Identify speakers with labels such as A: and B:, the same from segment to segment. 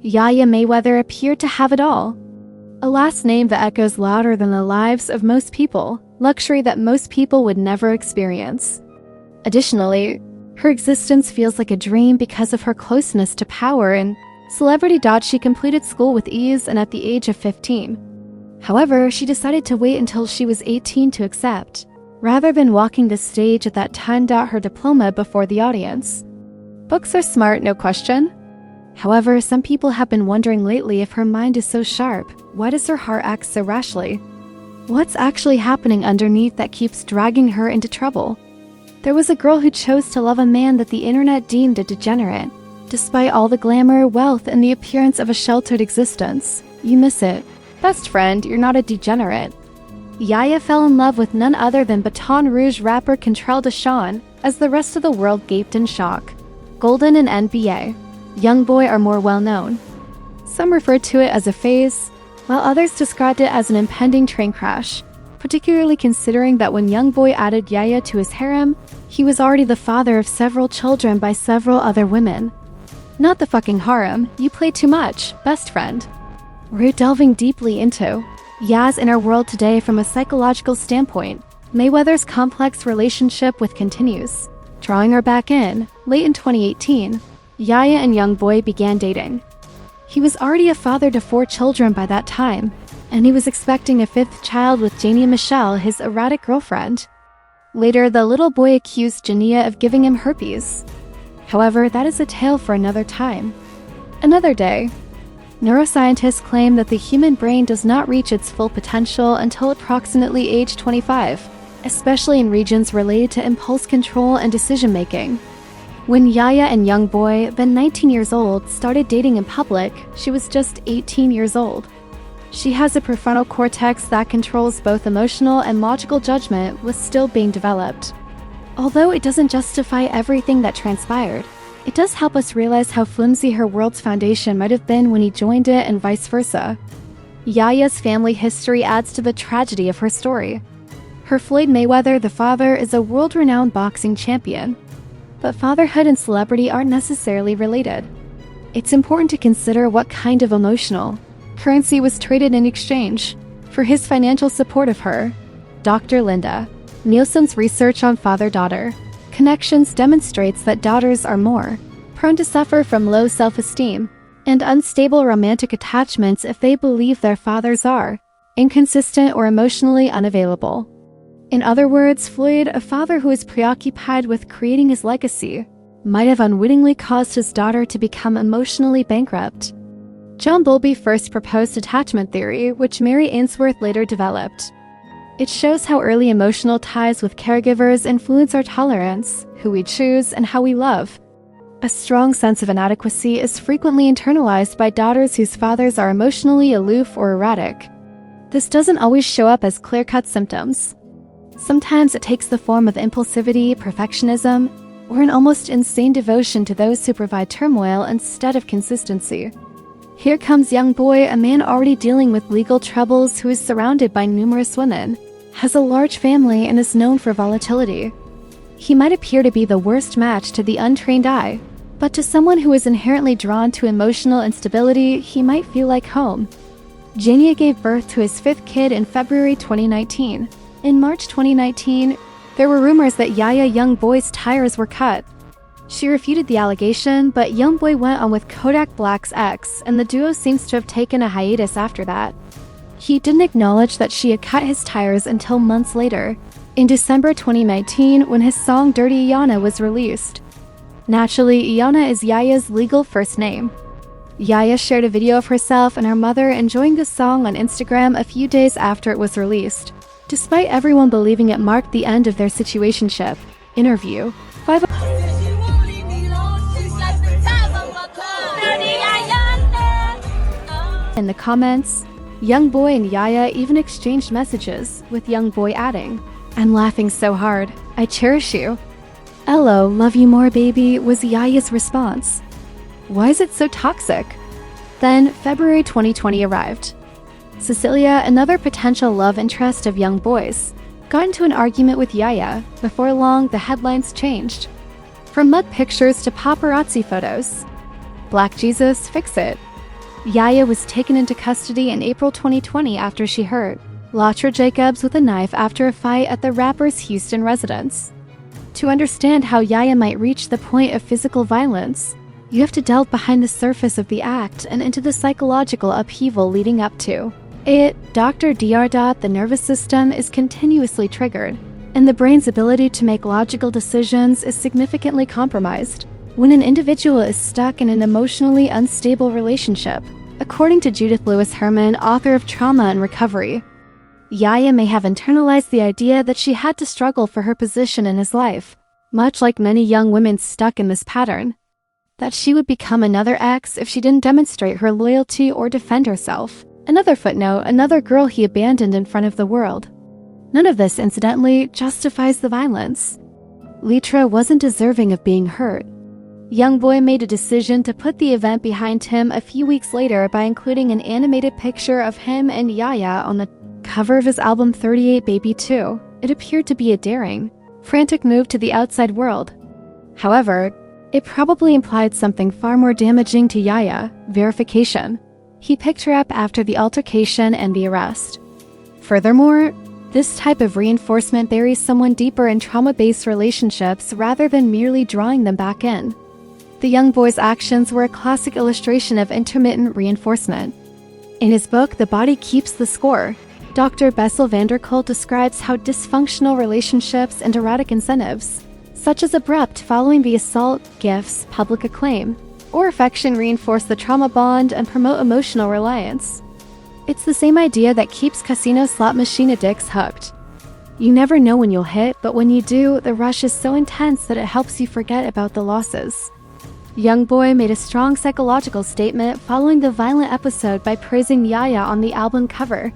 A: YaYa Mayweather appeared to have it all. A last name that echoes louder than the lives of most people, luxury that most people would never experience. Additionally, her existence feels like a dream because of her closeness to power and celebrity. She completed school with ease and at the age of 15. However, she decided to wait until she was 18 to accept, rather than walking the stage at that time. Her diploma before the audience. Books are smart, no question. However, some people have been wondering lately if her mind is so sharp, why does her heart act so rashly? What's actually happening underneath that keeps dragging her into trouble? There was a girl who chose to love a man that the internet deemed a degenerate. Despite all the glamour, wealth, and the appearance of a sheltered existence, you miss it. Best friend, you're not a degenerate. YaYa fell in love with none other than Baton Rouge rapper Contrell Deshawn, as the rest of the world gaped in shock. Golden and NBA. YoungBoy are more well known. Some referred to it as a phase, while others described it as an impending train crash, particularly considering that when YoungBoy added YaYa to his harem, he was already the father of several children by several other women. Not the fucking harem, you play too much, best friend. We're delving deeply into Ya's inner world today from a psychological standpoint. Mayweather's complex relationship with continues. Drawing her back in, late in 2018, YaYa and YoungBoy began dating. He was already a father to 4 children by that time, and he was expecting a 5th child with Janie Michelle, his erratic girlfriend. Later, the little boy accused Jania of giving him herpes. However, that is a tale for another time. Another day. Neuroscientists claim that the human brain does not reach its full potential until approximately age 25, especially in regions related to impulse control and decision-making. When YaYa and YoungBoy, then 19 years old, started dating in public, she was just 18 years old. She has a prefrontal cortex that controls both emotional and logical judgment, was still being developed. Although it doesn't justify everything that transpired, it does help us realize how flimsy her world's foundation might have been when he joined it and vice versa. YaYa's family history adds to the tragedy of her story. Her Floyd Mayweather, the father, is a world-renowned boxing champion. But fatherhood and celebrity aren't necessarily related. It's important to consider what kind of emotional currency was traded in exchange for his financial support of her. Dr. Linda Nielsen's research on father-daughter connections demonstrates that daughters are more prone to suffer from low self-esteem and unstable romantic attachments if they believe their fathers are inconsistent or emotionally unavailable. In other words, Floyd, a father who is preoccupied with creating his legacy, might have unwittingly caused his daughter to become emotionally bankrupt. John Bowlby first proposed attachment theory, which Mary Ainsworth later developed. It shows how early emotional ties with caregivers influence our tolerance, who we choose, and how we love. A strong sense of inadequacy is frequently internalized by daughters whose fathers are emotionally aloof or erratic. This doesn't always show up as clear-cut symptoms. Sometimes it takes the form of impulsivity, perfectionism, or an almost insane devotion to those who provide turmoil instead of consistency. Here comes YoungBoy, a man already dealing with legal troubles who is surrounded by numerous women, has a large family, and is known for volatility. He might appear to be the worst match to the untrained eye, but to someone who is inherently drawn to emotional instability, he might feel like home. Jania gave birth to his 5th kid in February 2019. In March 2019, there were rumors that YaYa YoungBoy's tires were cut. She refuted the allegation, but YoungBoy went on with Kodak Black's ex, and the duo seems to have taken a hiatus after that. He didn't acknowledge that she had cut his tires until months later, in December 2019, when his song Dirty Iyanna was released. Naturally, Iyanna is YaYa's legal first name. YaYa shared a video of herself and her mother enjoying the song on Instagram a few days after it was released, despite everyone believing it marked the end of their situationship. Interview. In the comments, YoungBoy and YaYa even exchanged messages, with YoungBoy adding, "I'm laughing so hard. I cherish you." "LO, love you more, baby," was YaYa's response. Why is it so toxic? Then, February 2020 arrived. Cecilia, another potential love interest of YoungBoy's, got into an argument with YaYa. Before long, the headlines changed. From mud pictures to paparazzi photos. Black Jesus, fix it. YaYa was taken into custody in April 2020 after she hurt Latra Jacobs with a knife after a fight at the rapper's Houston residence. To understand how YaYa might reach the point of physical violence, you have to delve behind the surface of the act and into the psychological upheaval leading up to it. Dr. Dr. The nervous system is continuously triggered, and the brain's ability to make logical decisions is significantly compromised when an individual is stuck in an emotionally unstable relationship. According to Judith Lewis Herman, author of Trauma and Recovery, YaYa may have internalized the idea that she had to struggle for her position in his life, much like many young women stuck in this pattern, that she would become another ex if she didn't demonstrate her loyalty or defend herself. Another footnote, another girl he abandoned in front of the world. None of this, incidentally, justifies the violence. Litra wasn't deserving of being hurt. YoungBoy made a decision to put the event behind him a few weeks later by including an animated picture of him and YaYa on the cover of his album 38 Baby 2. It appeared to be a daring, frantic move to the outside world. However, it probably implied something far more damaging to YaYa: verification. He picked her up after the altercation and the arrest. Furthermore, this type of reinforcement buries someone deeper in trauma-based relationships rather than merely drawing them back in. The young boy's actions were a classic illustration of intermittent reinforcement. In his book, The Body Keeps the Score, Dr. Bessel van der Kolk describes how dysfunctional relationships and erratic incentives, such as abrupt following the assault, gifts, public acclaim, or affection reinforce the trauma bond and promote emotional reliance. It's the same idea that keeps casino slot machine addicts hooked. You never know when you'll hit, but when you do, the rush is so intense that it helps you forget about the losses. YoungBoy made a strong psychological statement following the violent episode by praising YaYa on the album cover.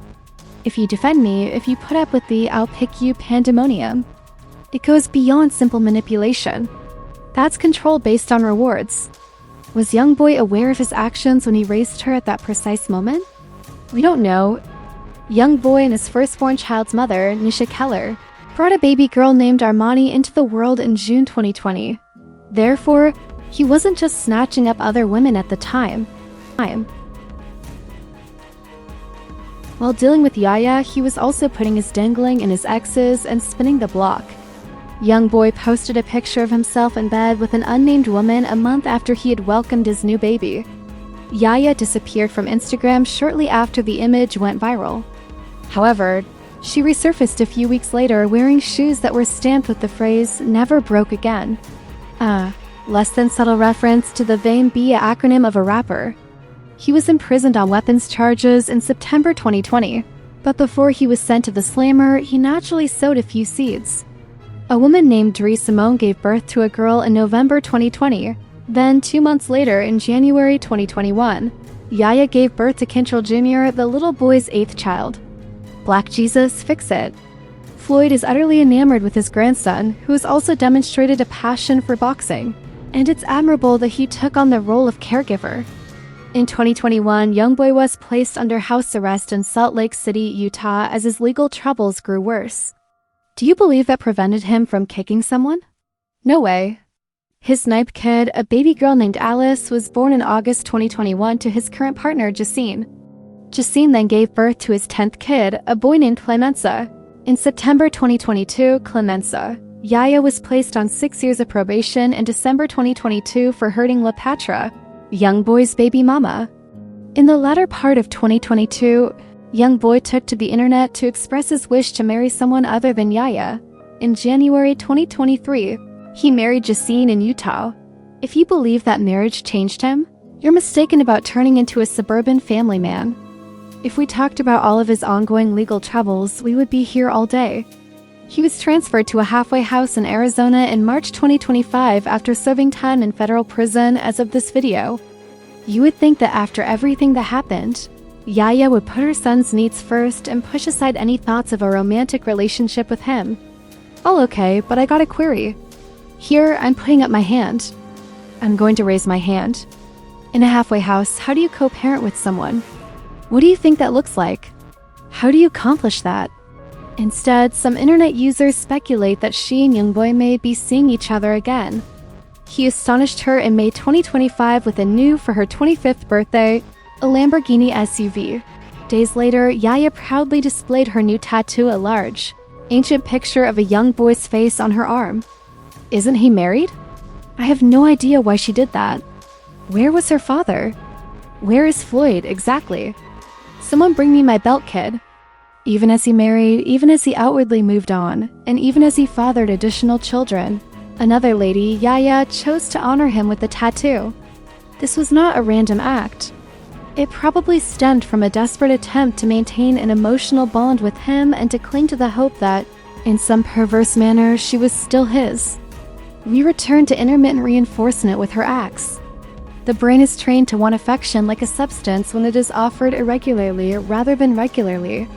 A: "If you defend me, if you put up with the I'll pick you pandemonium." It goes beyond simple manipulation. That's control based on rewards. Was YoungBoy aware of his actions when he raised her at that precise moment? We don't know. YoungBoy and his firstborn child's mother, Nisha Keller, brought a baby girl named Armani into the world in June 2020. Therefore, he wasn't just snatching up other women at the time. While dealing with YaYa, he was also putting his dangling in his exes and spinning the block. YoungBoy posted a picture of himself in bed with an unnamed woman a month after he had welcomed his new baby. YaYa disappeared from Instagram shortly after the image went viral. However, she resurfaced a few weeks later wearing shoes that were stamped with the phrase, "Never broke again." Less than subtle reference to the VAMB acronym of a rapper. He was imprisoned on weapons charges in September 2020, but before he was sent to the slammer, he naturally sowed a few seeds. A woman named Dre Simone gave birth to a girl in November 2020. Then, 2 months later, in January 2021, YaYa gave birth to Kintrell Jr., the little boy's 8th child. Black Jesus, fix it. Floyd is utterly enamored with his grandson, who has also demonstrated a passion for boxing, and it's admirable that he took on the role of caregiver. In 2021, YoungBoy was placed under house arrest in Salt Lake City, Utah, as his legal troubles grew worse. Do you believe that prevented him from kicking someone? No way. His ninth kid, a baby girl named Alice, was born in August 2021 to his current partner, Jacine. Jacine then gave birth to his 10th kid, a boy named Clemenza. In September 2022, Clemenza, YaYa was placed on 6 years of probation in December 2022 for hurting LaPatra, YoungBoy's baby mama. In the latter part of 2022, YoungBoy took to the internet to express his wish to marry someone other than YaYa. In January 2023, he married Jacine in Utah. If you believe that marriage changed him, you're mistaken about turning into a suburban family man. If we talked about all of his ongoing legal troubles, we would be here all day. He was transferred to a halfway house in Arizona in March 2025 after serving time in federal prison as of this video. You would think that after everything that happened, YaYa would put her son's needs first and push aside any thoughts of a romantic relationship with him. All okay, but I got a query. Here, I'm putting up my hand. I'm going to raise my hand. In a halfway house, how do you co-parent with someone? What do you think that looks like? How do you accomplish that? Instead, some internet users speculate that she and YoungBoy may be seeing each other again. He astonished her in May 2025 with a new for her 25th birthday. a Lamborghini SUV. Days later, YaYa proudly displayed her new tattoo, a large, ancient picture of a young boy's face on her arm. Isn't he married? I have no idea why she did that. Where was her father? Where is Floyd exactly? Someone bring me my belt, kid. Even as he married, even as he outwardly moved on, and even as he fathered additional children, another lady, YaYa, chose to honor him with a tattoo. This was not a random act. It probably stemmed from a desperate attempt to maintain an emotional bond with him and to cling to the hope that, in some perverse manner, she was still his. We return to intermittent reinforcement with her acts. The brain is trained to want affection like a substance when it is offered irregularly rather than regularly.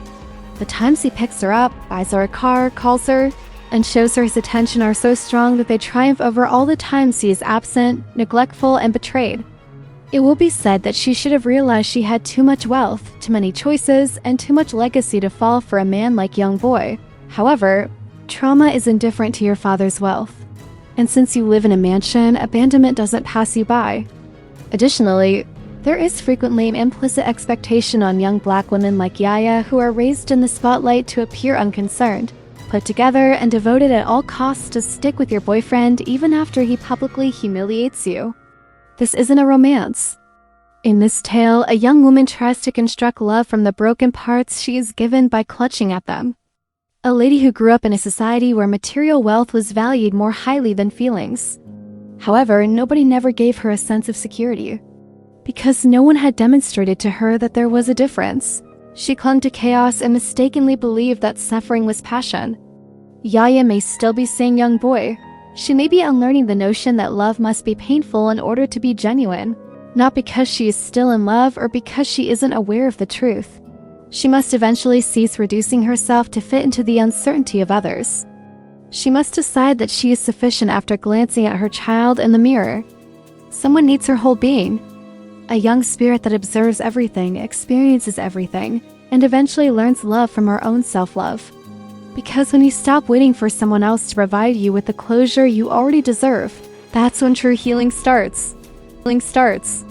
A: The times he picks her up, buys her a car, calls her, and shows her his attention are so strong that they triumph over all the times he is absent, neglectful, and betrayed. It will be said that she should have realized she had too much wealth, too many choices, and too much legacy to fall for a man like YoungBoy. However, trauma is indifferent to your father's wealth. And since you live in a mansion, abandonment doesn't pass you by. Additionally, there is frequently an implicit expectation on young black women like YaYa who are raised in the spotlight to appear unconcerned, put together, and devoted at all costs to stick with your boyfriend even after he publicly humiliates you. This isn't a romance. In this tale, a young woman tries to construct love from the broken parts she is given by clutching at them. A lady who grew up in a society where material wealth was valued more highly than feelings. However, nobody never gave her a sense of security. Because no one had demonstrated to her that there was a difference. She clung to chaos and mistakenly believed that suffering was passion. YaYa may still be saying YoungBoy. She may be unlearning the notion that love must be painful in order to be genuine, not because she is still in love or because she isn't aware of the truth. She must eventually cease reducing herself to fit into the uncertainty of others. She must decide that she is sufficient after glancing at her child in the mirror. Someone needs her whole being. A young spirit that observes everything, experiences everything, and eventually learns love from her own self-love. Because when you stop waiting for someone else to provide you with the closure you already deserve, that's when true healing starts. Healing starts.